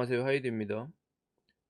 안녕하세요. 하이드입니다.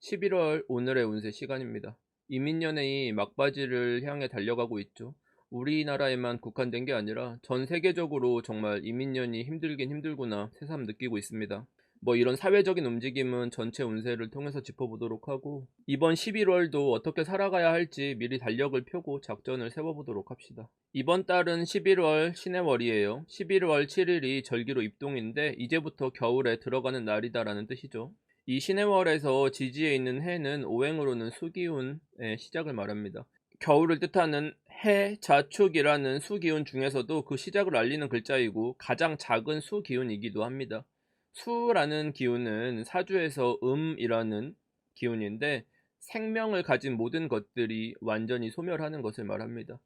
11월 오늘의 운세 시간입니다. 이민년이 막바지를 향해 달려가고 있죠. 우리나라에만 국한된 게 아니라 전 세계적으로 정말 이민년이 힘들긴 힘들구나 새삼 느끼고 있습니다. 이런 사회적인 움직임은 전체 운세를 통해서 짚어보도록 하고, 이번 11월도 어떻게 살아가야 할지 미리 달력을 펴고 작전을 세워보도록 합시다. 이번 달은 11월 신의 월이에요. 11월 7일이 절기로 입동인데 이제부터 겨울에 들어가는 날이다라는 뜻이죠. 이 신의 월에서 지지에 있는 해는 오행으로는 수기운의 시작을 말합니다. 겨울을 뜻하는 해, 자축이라는 수기운 중에서도 그 시작을 알리는 글자이고 가장 작은 수기운이기도 합니다. 수라는 기운은 사주에서 음이라는 기운인데 생명을 가진 모든 것들이 완전히 소멸하는 것을 말합니다.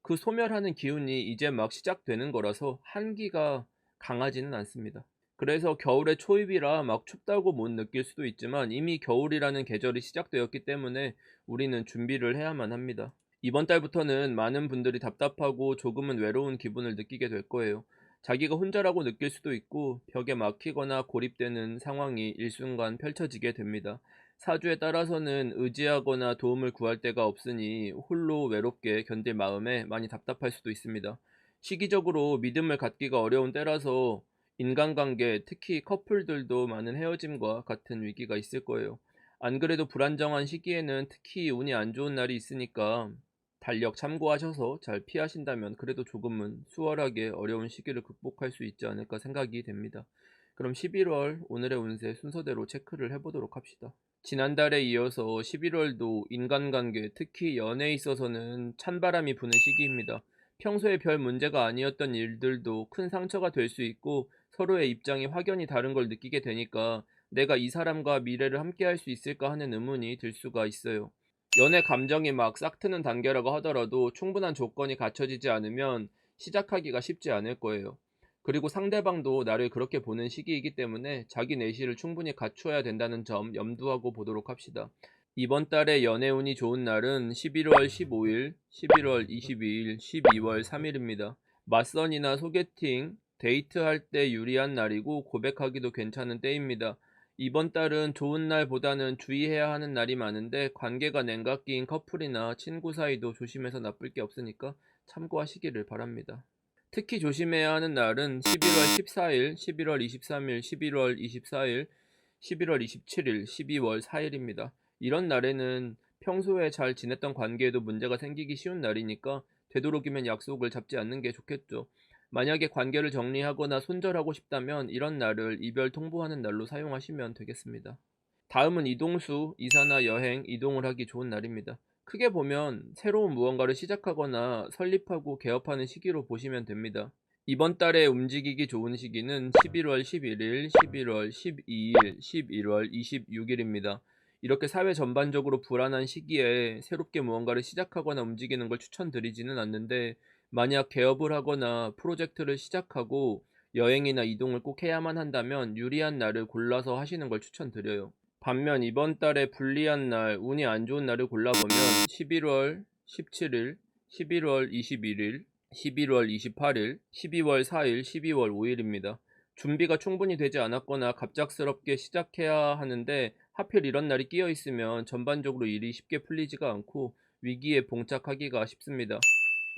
그 소멸하는 기운이 이제 막 시작되는 거라서 한기가 강하지는 않습니다. 그래서 겨울의 초입이라 막 춥다고 못 느낄 수도 있지만 이미 겨울이라는 계절이 시작되었기 때문에 우리는 준비를 해야만 합니다. 이번 달부터는 많은 분들이 답답하고 조금은 외로운 기분을 느끼게 될 거예요. 자기가 혼자라고 느낄 수도 있고 벽에 막히거나 고립되는 상황이 일순간 펼쳐지게 됩니다. 사주에 따라서는 의지하거나 도움을 구할 데가 없으니 홀로 외롭게 견딜 마음에 많이 답답할 수도 있습니다. 시기적으로 믿음을 갖기가 어려운 때라서 인간관계, 특히 커플들도 많은 헤어짐과 같은 위기가 있을 거예요. 안 그래도 불안정한 시기에는 특히 운이 안 좋은 날이 있으니까 달력 참고하셔서 잘 피하신다면 그래도 조금은 수월하게 어려운 시기를 극복할 수 있지 않을까 생각이 됩니다. 그럼 11월 오늘의 운세 순서대로 체크를 해보도록 합시다. 지난달에 이어서 11월도 인간관계, 특히 연애에 있어서는 찬바람이 부는 시기입니다. 평소에 별 문제가 아니었던 일들도 큰 상처가 될 수 있고 서로의 입장이 확연히 다른 걸 느끼게 되니까 내가 이 사람과 미래를 함께 할 수 있을까 하는 의문이 들 수가 있어요. 연애 감정이 막 싹트는 단계라고 하더라도 충분한 조건이 갖춰지지 않으면 시작하기가 쉽지 않을 거예요. 그리고 상대방도 나를 그렇게 보는 시기이기 때문에 자기 내실을 충분히 갖추어야 된다는 점 염두하고 보도록 합시다. 이번 달에 연애운이 좋은 날은 11월 15일, 11월 22일, 12월 3일입니다. 맞선이나 소개팅, 데이트할 때 유리한 날이고 고백하기도 괜찮은 때입니다. 이번 달은 좋은 날보다는 주의해야 하는 날이 많은데 관계가 냉각기인 커플이나 친구 사이도 조심해서 나쁠 게 없으니까 참고하시기를 바랍니다. 특히 조심해야 하는 날은 11월 14일, 11월 23일, 11월 24일, 11월 27일, 12월 4일입니다. 이런 날에는 평소에 잘 지냈던 관계에도 문제가 생기기 쉬운 날이니까 되도록이면 약속을 잡지 않는 게 좋겠죠. 만약에 관계를 정리하거나 손절하고 싶다면 이런 날을 이별 통보하는 날로 사용하시면 되겠습니다. 다음은 이동수, 이사나 여행, 이동을 하기 좋은 날입니다. 크게 보면 새로운 무언가를 시작하거나 설립하고 개업하는 시기로 보시면 됩니다. 이번 달에 움직이기 좋은 시기는 11월 11일, 11월 12일, 11월 26일입니다. 이렇게 사회 전반적으로 불안한 시기에 새롭게 무언가를 시작하거나 움직이는 걸 추천드리지는 않는데 만약 개업을 하거나 프로젝트를 시작하고 여행이나 이동을 꼭 해야만 한다면 유리한 날을 골라서 하시는 걸 추천드려요. 반면 이번 달에 불리한 날, 운이 안 좋은 날을 골라보면 11월 17일, 11월 21일, 11월 28일, 12월 4일, 12월 5일입니다. 준비가 충분히 되지 않았거나 갑작스럽게 시작해야 하는데 하필 이런 날이 끼어 있으면 전반적으로 일이 쉽게 풀리지가 않고 위기에 봉착하기가 쉽습니다.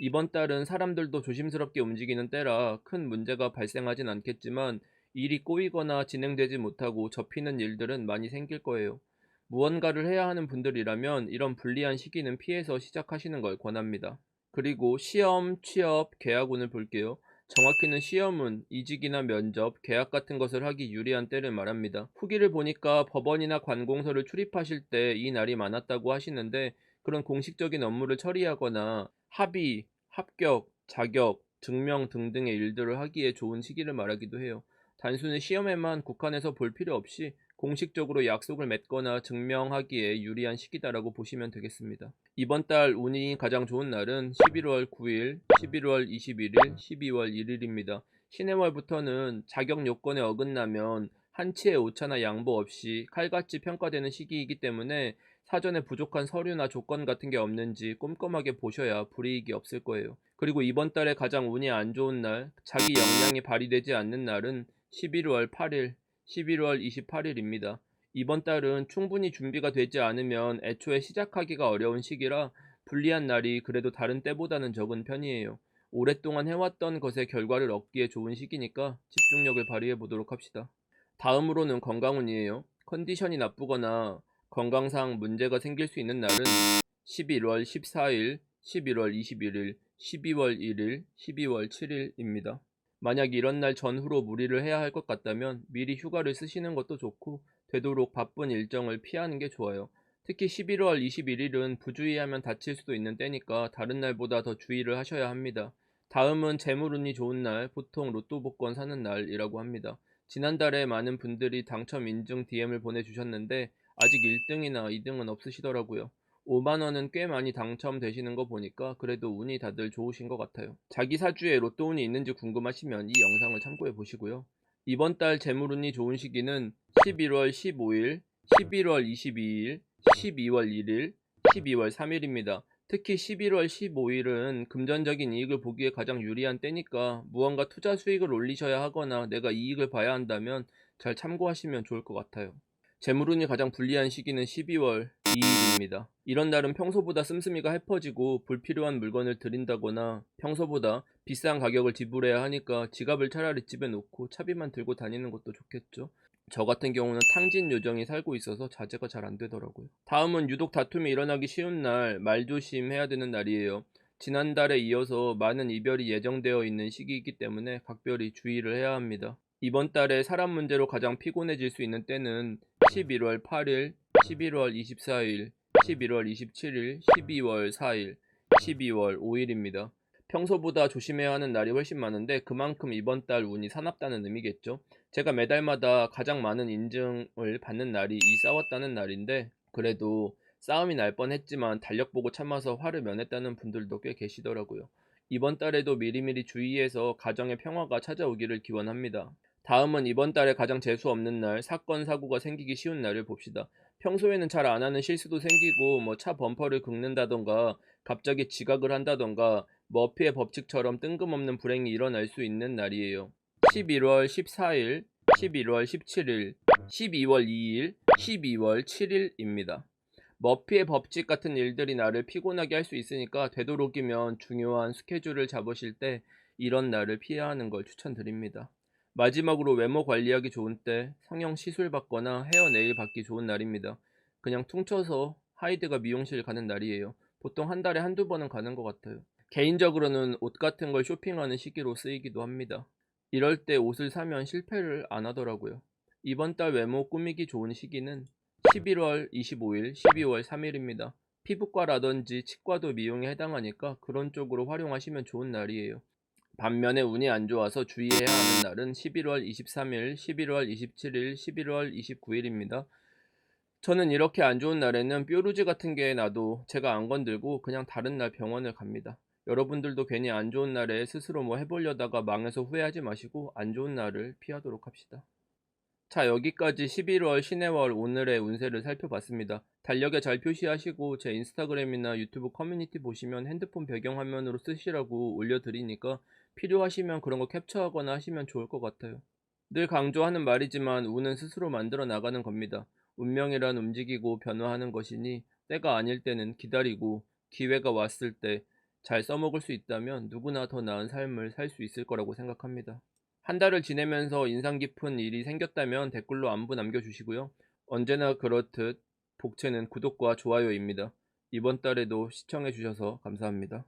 이번 달은 사람들도 조심스럽게 움직이는 때라 큰 문제가 발생하진 않겠지만 일이 꼬이거나 진행되지 못하고 접히는 일들은 많이 생길 거예요. 무언가를 해야 하는 분들이라면 이런 불리한 시기는 피해서 시작하시는 걸 권합니다. 그리고 시험, 취업, 계약운을 볼게요. 정확히는 시험은 이직이나 면접, 계약 같은 것을 하기 유리한 때를 말합니다. 후기를 보니까 법원이나 관공서를 출입하실 때 이 날이 많았다고 하시는데 그런 공식적인 업무를 처리하거나 합의, 합격, 자격, 증명 등등의 일들을 하기에 좋은 시기를 말하기도 해요. 단순히 시험에만 국한해서 볼 필요 없이 공식적으로 약속을 맺거나 증명하기에 유리한 시기다라고 보시면 되겠습니다. 이번 달 운이 가장 좋은 날은 11월 9일, 11월 21일, 12월 1일입니다. 신의 월부터는 자격 요건에 어긋나면 한치의 오차나 양보 없이 칼같이 평가되는 시기이기 때문에 사전에 부족한 서류나 조건 같은 게 없는지 꼼꼼하게 보셔야 불이익이 없을 거예요. 그리고 이번 달에 가장 운이 안 좋은 날, 자기 역량이 발휘되지 않는 날은 11월 8일, 11월 28일입니다. 이번 달은 충분히 준비가 되지 않으면 애초에 시작하기가 어려운 시기라 불리한 날이 그래도 다른 때보다는 적은 편이에요. 오랫동안 해왔던 것의 결과를 얻기에 좋은 시기니까 집중력을 발휘해 보도록 합시다. 다음으로는 건강운이에요. 컨디션이 나쁘거나 건강상 문제가 생길 수 있는 날은 11월 14일, 11월 21일, 12월 1일, 12월 7일입니다. 만약 이런 날 전후로 무리를 해야 할 것 같다면 미리 휴가를 쓰시는 것도 좋고 되도록 바쁜 일정을 피하는 게 좋아요. 특히 11월 21일은 부주의하면 다칠 수도 있는 때니까 다른 날보다 더 주의를 하셔야 합니다. 다음은 재물운이 좋은 날, 보통 로또 복권 사는 날이라고 합니다. 지난달에 많은 분들이 당첨 인증 DM을 보내주셨는데 아직 1등이나 2등은 없으시더라고요. 5만원은 꽤 많이 당첨되시는 거 보니까 그래도 운이 다들 좋으신 것 같아요. 자기 사주에 로또운이 있는지 궁금하시면 이 영상을 참고해 보시고요. 이번 달 재물운이 좋은 시기는 11월 15일, 11월 22일, 12월 1일, 12월 3일입니다. 특히 11월 15일은 금전적인 이익을 보기에 가장 유리한 때니까 무언가 투자 수익을 올리셔야 하거나 내가 이익을 봐야 한다면 잘 참고하시면 좋을 것 같아요. 재물운이 가장 불리한 시기는 12월 2일입니다. 이런 날은 평소보다 씀씀이가 해퍼지고 불필요한 물건을 들인다거나 평소보다 비싼 가격을 지불해야 하니까 지갑을 차라리 집에 놓고 차비만 들고 다니는 것도 좋겠죠. 저 같은 경우는 탕진 요정이 살고 있어서 자제가 잘 안 되더라고요. 다음은 유독 다툼이 일어나기 쉬운 날, 말조심해야 되는 날이에요. 지난달에 이어서 많은 이별이 예정되어 있는 시기이기 때문에 각별히 주의를 해야 합니다. 이번 달에 사람 문제로 가장 피곤해질 수 있는 때는 11월 8일, 11월 24일, 11월 27일, 12월 4일, 12월 5일입니다. 평소보다 조심해야 하는 날이 훨씬 많은데 그만큼 이번 달 운이 사납다는 의미겠죠. 제가 매달마다 가장 많은 인증을 받는 날이 이 싸웠다는 날인데 그래도 싸움이 날 뻔했지만 달력 보고 참아서 화를 면했다는 분들도 꽤 계시더라고요. 이번 달에도 미리미리 주의해서 가정의 평화가 찾아오기를 기원합니다. 다음은 이번 달에 가장 재수 없는 날, 사건 사고가 생기기 쉬운 날을 봅시다. 평소에는 잘 안 하는 실수도 생기고 뭐 차 범퍼를 긁는다던가 갑자기 지각을 한다던가 머피의 법칙처럼 뜬금없는 불행이 일어날 수 있는 날이에요. 11월 14일, 11월 17일, 12월 2일, 12월 7일입니다. 머피의 법칙 같은 일들이 나를 피곤하게 할 수 있으니까 되도록이면 중요한 스케줄을 잡으실 때 이런 날을 피해야 하는 걸 추천드립니다. 마지막으로 외모 관리하기 좋은 때 성형 시술 받거나 헤어 네일 받기 좋은 날입니다. 그냥 퉁쳐서 하이드가 미용실 가는 날이에요. 보통 한 달에 한두 번은 가는 것 같아요. 개인적으로는 옷 같은 걸 쇼핑하는 시기로 쓰이기도 합니다. 이럴 때 옷을 사면 실패를 안 하더라고요. 이번 달 외모 꾸미기 좋은 시기는 11월 25일, 12월 3일입니다. 피부과라든지 치과도 미용에 해당하니까 그런 쪽으로 활용하시면 좋은 날이에요. 반면에 운이 안 좋아서 주의해야 하는 날은 11월 23일, 11월 27일, 11월 29일입니다. 저는 이렇게 안 좋은 날에는 뾰루지 같은 게 나도 제가 안 건들고 그냥 다른 날 병원을 갑니다. 여러분들도 괜히 안 좋은 날에 스스로 뭐 해보려다가 망해서 후회하지 마시고 안 좋은 날을 피하도록 합시다. 자, 여기까지 11월 신해월 오늘의 운세를 살펴봤습니다. 달력에 잘 표시하시고 제 인스타그램이나 유튜브 커뮤니티 보시면 핸드폰 배경화면으로 쓰시라고 올려드리니까 필요하시면 그런 거 캡처하거나 하시면 좋을 것 같아요. 늘 강조하는 말이지만 운은 스스로 만들어 나가는 겁니다. 운명이란 움직이고 변화하는 것이니 때가 아닐 때는 기다리고 기회가 왔을 때 잘 써먹을 수 있다면 누구나 더 나은 삶을 살 수 있을 거라고 생각합니다. 한 달을 지내면서 인상 깊은 일이 생겼다면 댓글로 안부 남겨주시고요. 언제나 그렇듯 복채는 구독과 좋아요입니다. 이번 달에도 시청해주셔서 감사합니다.